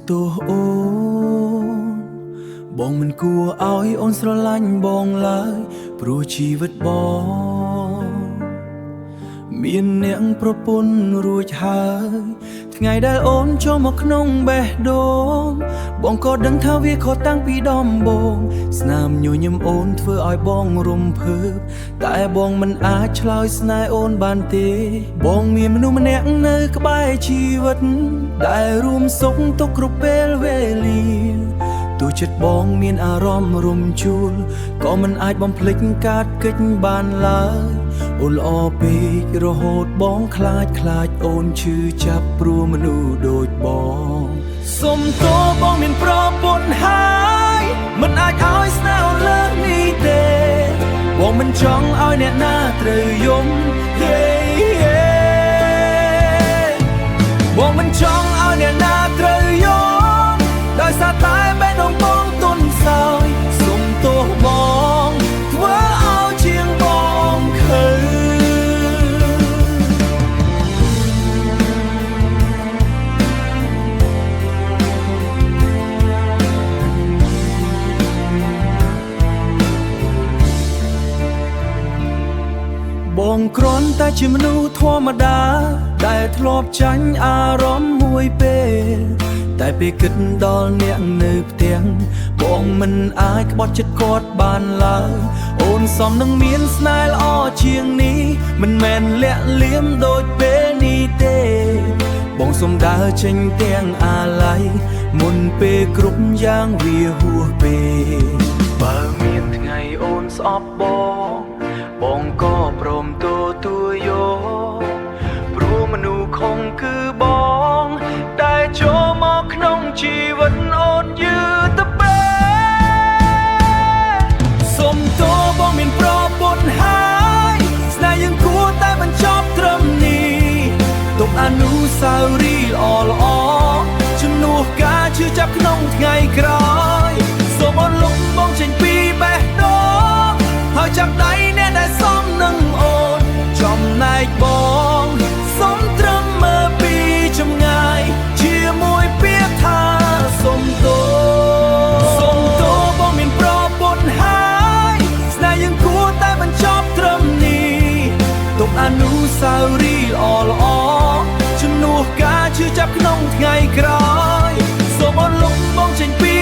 ទោសអូនបងមិនគួរឲ្យអូនស្រឡាញ់បងឡើយព្រោះជីវិតបងមានអ្នកប្រពន្ធរួចហើយថ្ងៃដែលអូនចូលមកក្នុងបេះដូងបងក៏ដឹងថាវាខុសតាំងពីដំបូងស្នាមញញឹមអូនធ្វើឲ្យបងរំភើបតែបងមិនអាចឆ្លើយស្នេហ៍អូនបានទេបងមានមនុស្សម្នាក់នៅក្បែរជីវិតដែលរួមសុខទុក្ខគ្រប់ពេលវេលាទោះចិត្តបងមានអារម្មណ៍រំជួលក៏មិនអាចបំភ្លេចកាត់កិច្ចបានឡើយអូនល្អពេករហូតបងខ្លាចអូនឈឺចាប់ព្រោះមនុស្សដូចបងសុំទោសបងមានប្រពន្ធហើយមិនអាចឲ្យស្នេហ៍អូនលើកនេះទេបងមិនចង់ឲ្យអ្នកណាត្រូវយំបងមិនចង់ឲ្យអ្នកណាត្រូវយំដោយសារតែបេះដូងបងទន់ខ្សោយសុំទោសបងធ្វើឲ្យជាងបងខឹងបងគ្រាន់តែជាមនុស្សធម្មតាដែលធ្លាប់ចាញ់អារម្មណ៍មួយពេលតែពេលគិតដល់អ្នកនៅផ្ទះបងមិនអាចក្បត់ចិត្តគាត់បានឡើយអូនសមនឹងមានស្នេហ៍ល្អជាងនេះមិនមែនលាក់លៀមដូចពេលនេះទេបងសុំដើរចេញទាំងអាល័យមុនពេលគ្រប់យ៉ាងវាហួសពេលបើមានថ្ងៃអូនស្អប់បងក៏ព្រមទទួលយកព្រោះមនុស្សខំគឺបងតែចូលមកក្នុងជីវិតអូនយឺតពេកសុំទោសបងមានប្រពន្ធហើយស្នេហ៍យើងគួរតែបញ្ចប់ត្រឹមនេះទុកអនុស្សាវរីយ៍ល្អជំនួសការឈឺចាប់ក្នុងថ្ងៃក្រោយសូមអូនលុបបងចេញពីបេះដូងហើយចាប់ដៃអ្នកដែលសមនឹងអូនចំណែកបងសូមត្រឹមមើលពីចម្ងាយជាមួយពាក្យថាសូមទោសបងមានប្រពន្ធហើយស្នេហ៍យើងគួរតែបញ្ចប់ត្រឹមនេះទុកអនុស្សាវរីយ៍ល្អជំនួសការឈឺចាប់ក្នុងថ្ងៃក្រោយសូមអូនលុបបងចេញពី